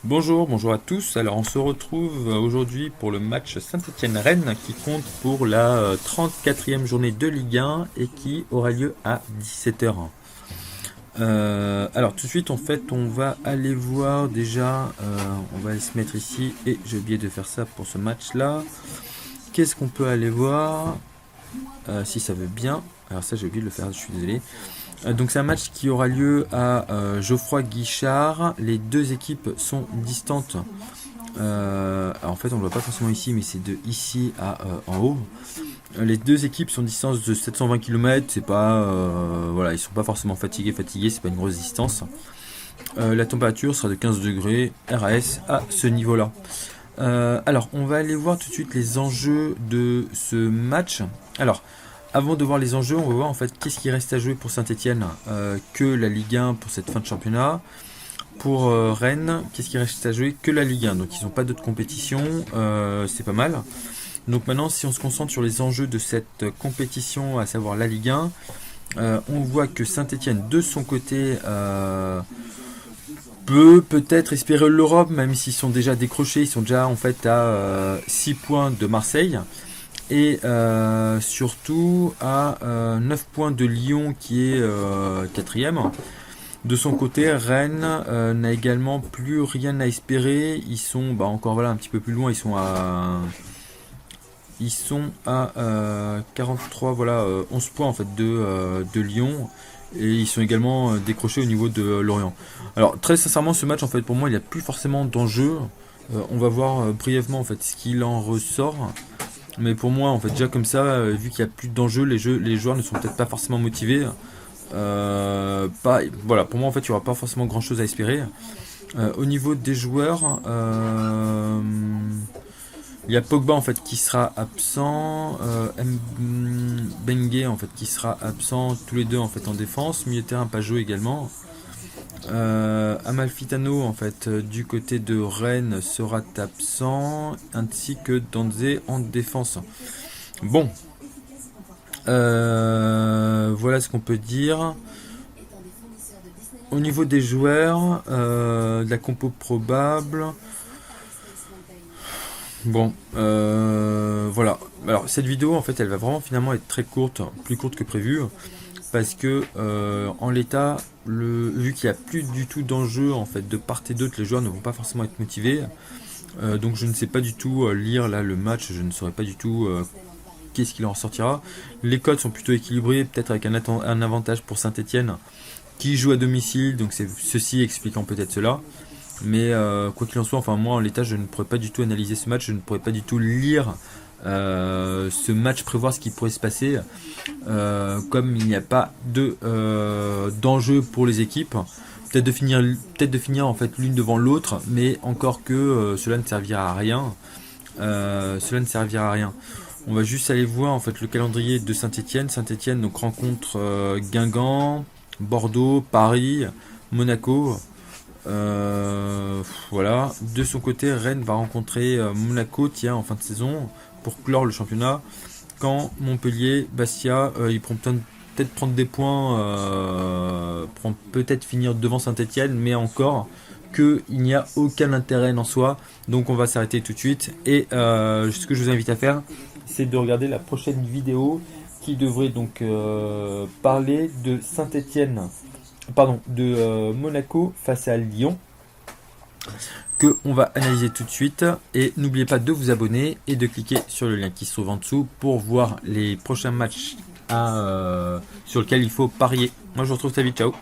Bonjour à tous. Alors on se retrouve aujourd'hui pour le match Saint-Étienne-Rennes qui compte pour la 34e journée de Ligue 1 et qui aura lieu à 17h. Alors tout de suite en fait on va aller voir déjà, on va aller se mettre ici et j'ai oublié de faire ça pour ce match là. Qu'est-ce qu'on peut aller voir? Si ça veut bien. Alors ça j'ai oublié de le faire, je suis désolé. Donc c'est un match qui aura lieu à Geoffroy Guichard. Les deux équipes sont distantes. En fait on ne le voit pas forcément ici, mais c'est de ici à en haut. Les deux équipes sont distantes de 720 km. C'est pas voilà, ils sont pas forcément fatigués. C'est pas une grosse distance. La température sera de 15 degrés RAS à ce niveau-là. Alors on va aller voir tout de suite les enjeux de ce match. Alors avant de voir les enjeux, on va voir en fait qu'est-ce qui reste à jouer pour Saint-Étienne que la Ligue 1 pour cette fin de championnat. Pour Rennes, qu'est-ce qui reste à jouer que la Ligue 1. Donc ils n'ont pas d'autres compétitions, c'est pas mal. Donc maintenant, si on se concentre sur les enjeux de cette compétition, à savoir la Ligue 1, on voit que Saint-Étienne de son côté peut peut-être espérer l'Europe, même s'ils sont déjà décrochés, ils sont déjà en fait à 6 points de Marseille. Et surtout à 9 points de Lyon qui est quatrième. De son côté, Rennes n'a également plus rien à espérer. Ils sont encore voilà, un petit peu plus loin. Ils sont à 43, voilà, 11 points en fait de Lyon. Et ils sont également décrochés au niveau de Lorient. Alors très sincèrement, ce match en fait pour moi il n'y a plus forcément d'enjeu. On va voir brièvement en fait ce qu'il en ressort. Mais pour moi, en fait, déjà comme ça, vu qu'il n'y a plus d'enjeux, les joueurs ne sont peut-être pas forcément motivés. Voilà, pour moi, en fait, il n'y aura pas forcément grand-chose à espérer. Au niveau des joueurs, il y a Pogba en fait qui sera absent, Bengue en fait qui sera absent, tous les deux en fait en défense, milieu de terrain Pajot également. Amalfitano en fait du côté de Rennes sera absent ainsi que Danze en défense. Bon, voilà ce qu'on peut dire. Au niveau des joueurs, de la compo probable. Bon, voilà. Alors cette vidéo en fait elle va vraiment finalement être très courte, plus courte que prévu. Parce que en l'état, vu qu'il n'y a plus du tout d'enjeu en fait de part et d'autre, les joueurs ne vont pas forcément être motivés. Donc je ne sais pas du tout lire là le match, je ne saurais pas du tout qu'est-ce qu'il en ressortira. Les codes sont plutôt équilibrés, peut-être avec un avantage pour Saint-Étienne qui joue à domicile, donc c'est ceci expliquant peut-être cela. Mais quoi qu'il en soit, enfin moi en l'état je ne pourrais pas du tout analyser ce match, je ne pourrais pas du tout lire ce match, prévoir ce qui pourrait se passer. Comme il n'y a pas d'enjeu pour les équipes, peut-être de finir en fait l'une devant l'autre, mais encore que cela ne servira à rien. Cela ne servira à rien. On va juste aller voir en fait le calendrier de Saint-Étienne. Saint-Étienne donc rencontre Guingamp, Bordeaux, Paris, Monaco. Voilà. De son côté, Rennes va rencontrer Monaco, tiens, en fin de saison pour clore le championnat. Quand Montpellier, Bastia, ils pourront peut-être prendre des points, pourront peut-être finir devant Saint-Étienne, mais encore qu'il n'y a aucun intérêt en soi. Donc on va s'arrêter tout de suite. Et ce que je vous invite à faire, c'est de regarder la prochaine vidéo qui devrait donc parler de Saint-Étienne, pardon, de Monaco face à Lyon, que on va analyser tout de suite. Et n'oubliez pas de vous abonner et de cliquer sur le lien qui se trouve en dessous pour voir les prochains matchs sur lesquels il faut parier. Moi je vous retrouve très vite, ciao.